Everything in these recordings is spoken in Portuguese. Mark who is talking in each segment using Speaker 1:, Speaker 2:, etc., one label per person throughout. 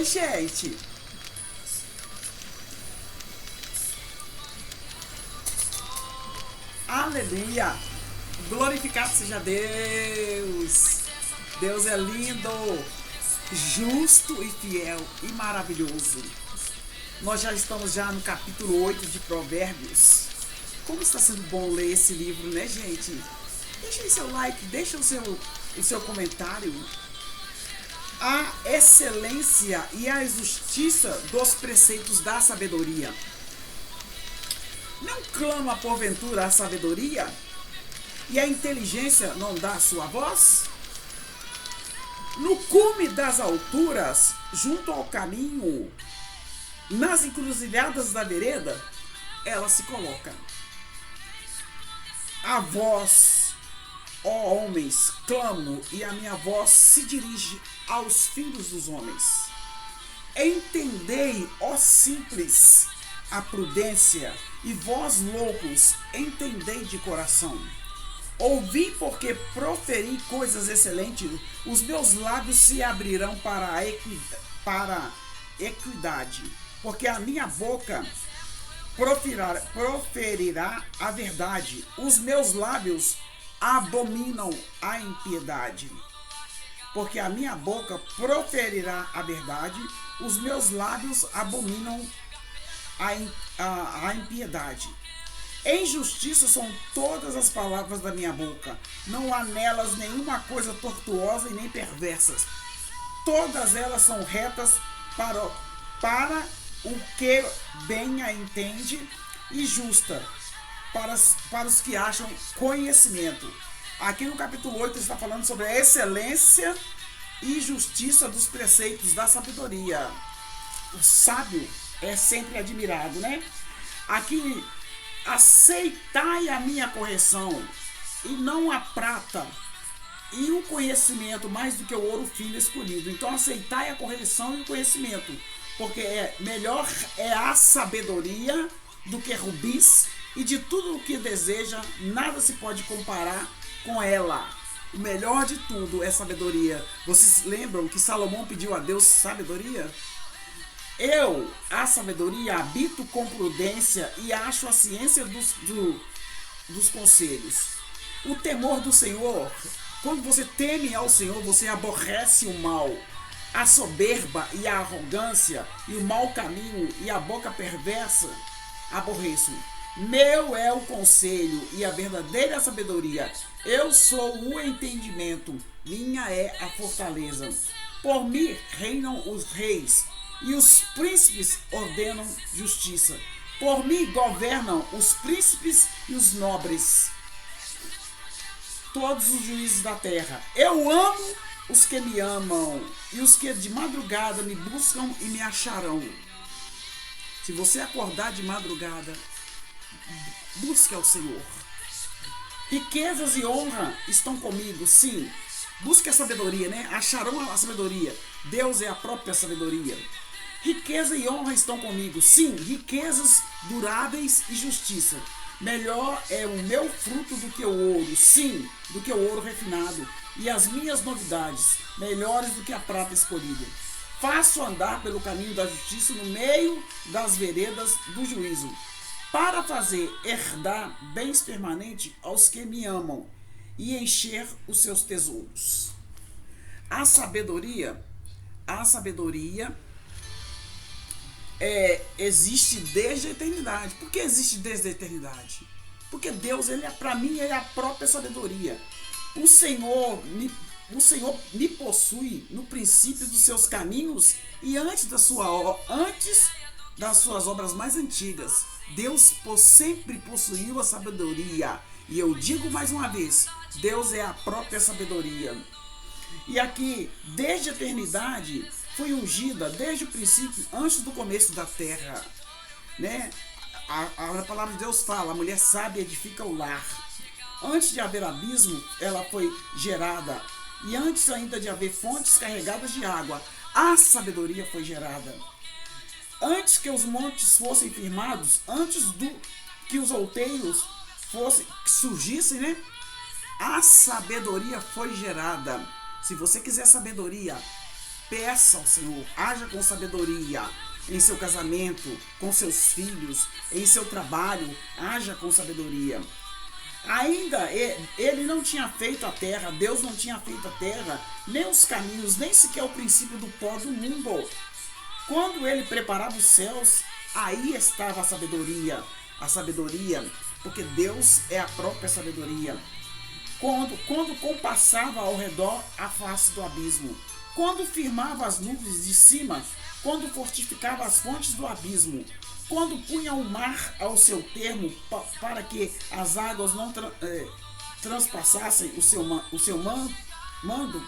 Speaker 1: Oi, gente. Aleluia. Glorificado seja Deus. Deus é lindo, justo e fiel e maravilhoso. Nós já estamos no capítulo 8 de Provérbios. Como está sendo bom ler esse livro, né, gente? Deixa aí seu like, deixa o seu comentário. A excelência e a justiça dos preceitos da sabedoria. Não clama porventura a sabedoria? E a inteligência não dá sua voz? No cume das alturas, junto ao caminho, nas encruzilhadas da vereda, ela se coloca. A voz, ó homens, clamo, e a minha voz se dirige aos filhos dos homens. Entendei, ó simples, a prudência, e vós loucos, entendei de coração. Ouvi porque proferi coisas excelentes, os meus lábios se abrirão para a equidade, porque a minha boca proferirá a verdade, os meus lábios abominam a impiedade. Porque a minha boca proferirá a verdade, os meus lábios abominam a impiedade. Em justiça são todas as palavras da minha boca, não há nelas nenhuma coisa tortuosa e nem perversas. Todas elas são retas para o que bem a entende, e justa para os que acham conhecimento. Aqui no capítulo 8 está falando sobre a excelência e justiça dos preceitos da sabedoria. O sábio é sempre admirado, né? Aqui, aceitai a minha correção, e não a prata, e o conhecimento mais do que o ouro fino escolhido. Então aceitai a correção e o conhecimento, porque melhor é a sabedoria do que rubis, e de tudo o que deseja, nada se pode comparar com ela. O melhor de tudo é sabedoria. Vocês lembram que Salomão pediu a Deus sabedoria? Eu, a sabedoria, habito com prudência e acho a ciência dos conselhos. O temor do Senhor, quando você teme ao Senhor, você aborrece o mal. A soberba e a arrogância e o mau caminho e a boca perversa aborreço. Meu é o conselho e a verdadeira sabedoria. Eu sou o entendimento, minha é a fortaleza. Por mim reinam os reis, e os príncipes ordenam justiça. Por mim governam os príncipes e os nobres, todos os juízes da terra. Eu amo os que me amam, e os que de madrugada me buscam e me acharão. Se você acordar de madrugada, busque ao Senhor. Riquezas e honra estão comigo, sim. Busque a sabedoria, né? Acharão a sabedoria. Deus é a própria sabedoria. Riqueza e honra estão comigo, sim. Riquezas duráveis e justiça. Melhor é o meu fruto do que o ouro, sim, do que o ouro refinado. E as minhas novidades, melhores do que a prata escolhida. Faço andar pelo caminho da justiça no meio das veredas do juízo, para fazer herdar bens permanentes aos que me amam e encher os seus tesouros. A sabedoria existe desde a eternidade. Por que existe desde a eternidade? Porque Deus, para mim, ele é a própria sabedoria. O Senhor me possui no princípio dos seus caminhos e antes das suas obras mais antigas. Deus sempre possuiu a sabedoria. E eu digo mais uma vez, Deus é a própria sabedoria. E aqui, desde a eternidade, foi ungida desde o princípio, antes do começo da terra, né? A palavra de Deus fala, a mulher sábia edifica o lar. Antes de haver abismo, ela foi gerada. E antes ainda de haver fontes carregadas de água, a sabedoria foi gerada. Antes que os montes fossem firmados, antes que os outeiros surgissem, né? A sabedoria foi gerada. Se você quiser sabedoria, peça ao Senhor, haja com sabedoria em seu casamento, com seus filhos, em seu trabalho, haja com sabedoria. Ainda ele não tinha feito a terra, Deus não tinha feito a terra, nem os caminhos, nem sequer o princípio do pó do mundo. Quando ele preparava os céus, aí estava a sabedoria, porque Deus é a própria sabedoria. Quando compassava ao redor a face do abismo, quando firmava as nuvens de cima, quando fortificava as fontes do abismo, quando punha o mar ao seu termo para que as águas não transpassassem o seu mando,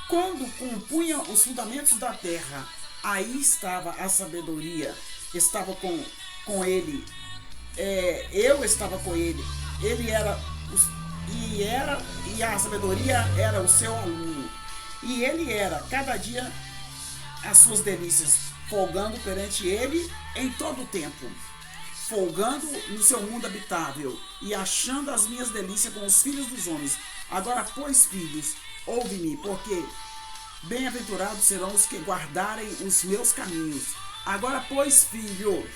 Speaker 1: quando compunha os fundamentos da terra, aí estava a sabedoria, estava com ele, eu estava com ele, ele era, e a sabedoria era o seu aluno, e ele era cada dia as suas delícias, folgando perante ele em todo o tempo, folgando no seu mundo habitável e achando as minhas delícias com os filhos dos homens. Agora, pois, filhos, ouve-me, porque bem-aventurados serão os que guardarem os meus caminhos. Agora, pois, filho,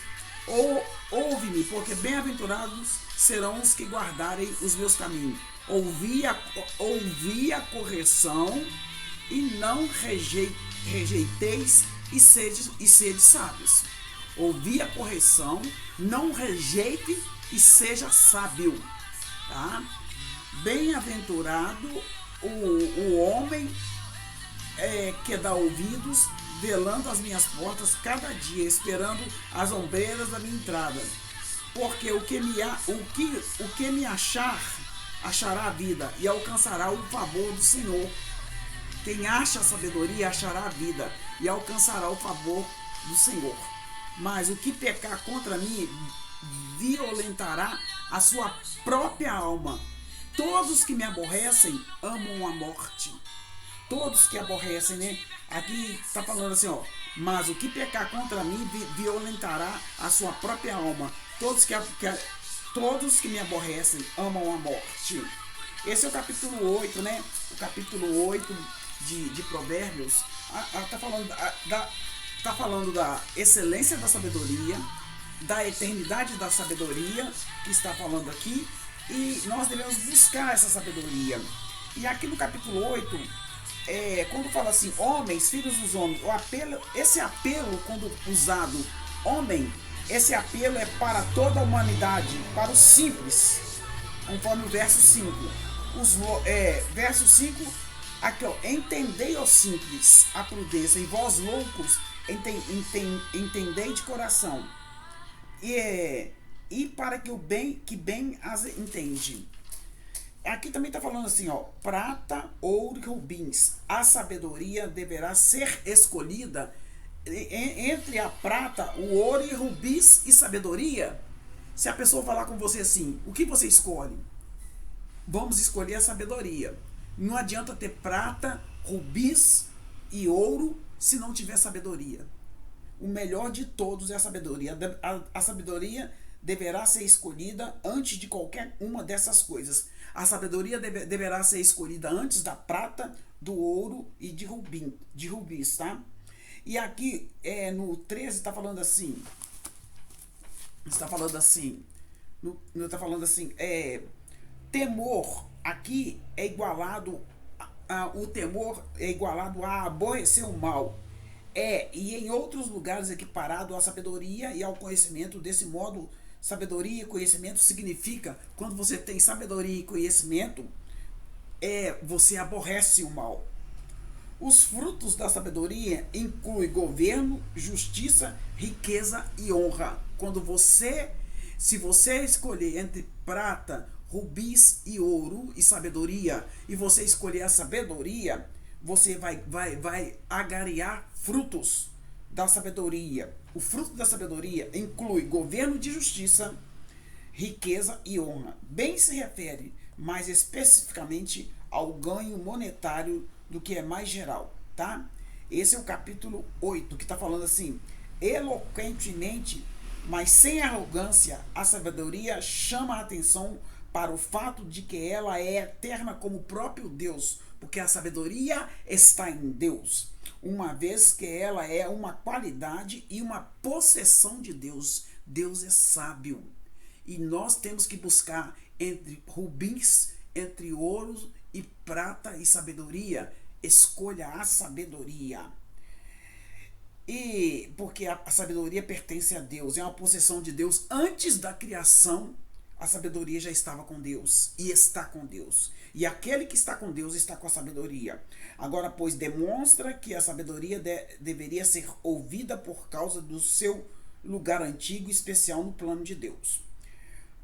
Speaker 1: ouve-me, porque bem-aventurados serão os que guardarem os meus caminhos. Ouvi a correção e não rejeiteis e sede sábios. Ouvi a correção, não rejeite e seja sábio. Tá? Bem-aventurado o homem que dá ouvidos, velando as minhas portas cada dia, esperando as ombreiras da minha entrada. Porque o que me achará a vida e alcançará o favor do Senhor. Quem acha a sabedoria achará a vida e alcançará o favor do Senhor. Mas o que pecar contra mim violentará a sua própria alma. Todos que me aborrecem amam a morte. Todos que aborrecem, né? Aqui está falando assim, ó. Mas o que pecar contra mim violentará a sua própria alma. Todos que me aborrecem amam a morte. Esse é o capítulo 8, né? O capítulo 8 de Provérbios. Está falando da excelência da sabedoria, da eternidade da sabedoria, que está falando aqui. E nós devemos buscar essa sabedoria. E aqui no capítulo 8, quando fala assim, homens, filhos dos homens, esse apelo, quando usado homem, esse apelo é para toda a humanidade, para os simples, conforme o verso 5. Verso 5, aqui, ó, entendei, ó simples, a prudência, e vós loucos, entendei de coração. E para que bem as entende. Aqui também está falando assim, ó, prata, ouro e rubins. A sabedoria deverá ser escolhida entre a prata, o ouro e rubis e sabedoria. Se a pessoa falar com você assim, o que você escolhe? Vamos escolher a sabedoria. Não adianta ter prata, rubis e ouro se não tiver sabedoria. O melhor de todos é a sabedoria. A sabedoria deverá ser escolhida antes de qualquer uma dessas coisas. A sabedoria deverá ser escolhida antes da prata, do ouro e de rubis, tá? E aqui no 13 está falando assim. Temor aqui é igualado o temor é igualado a aborrecer o mal. E em outros lugares equiparado à sabedoria e ao conhecimento. Desse modo, sabedoria e conhecimento significa, quando você tem sabedoria e conhecimento, você aborrece o mal. Os frutos da sabedoria incluem governo, justiça, riqueza e honra. Se você escolher entre prata, rubis e ouro e sabedoria, e você escolher a sabedoria, você vai agariar frutos da sabedoria. O fruto da sabedoria inclui governo de justiça, riqueza e honra. Bem se refere mais especificamente ao ganho monetário do que é mais geral, tá? Esse é o capítulo 8, que está falando assim, eloquentemente, mas sem arrogância, a sabedoria chama a atenção para o fato de que ela é eterna como o próprio Deus, porque a sabedoria está em Deus. uma vez que ela é uma qualidade e uma possessão de Deus. Deus é sábio. E nós temos que buscar entre rubins, entre ouro e prata e sabedoria. Escolha a sabedoria. E porque a sabedoria pertence a Deus, é uma possessão de Deus. Antes da criação, a sabedoria já estava com Deus e está com Deus. E aquele que está com Deus está com a sabedoria. Agora, pois, demonstra que a sabedoria deveria ser ouvida por causa do seu lugar antigo e especial no plano de Deus.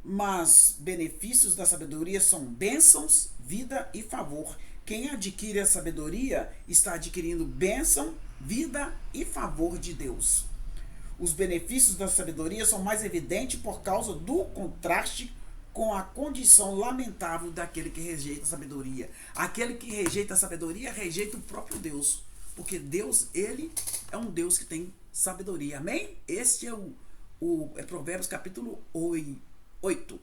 Speaker 1: Mas benefícios da sabedoria são bênçãos, vida e favor. Quem adquire a sabedoria está adquirindo bênção, vida e favor de Deus. Os benefícios da sabedoria são mais evidentes por causa do contraste com a condição lamentável daquele que rejeita a sabedoria. Aquele que rejeita a sabedoria rejeita o próprio Deus, porque Deus, ele é um Deus que tem sabedoria. Amém? Este é Provérbios capítulo 8.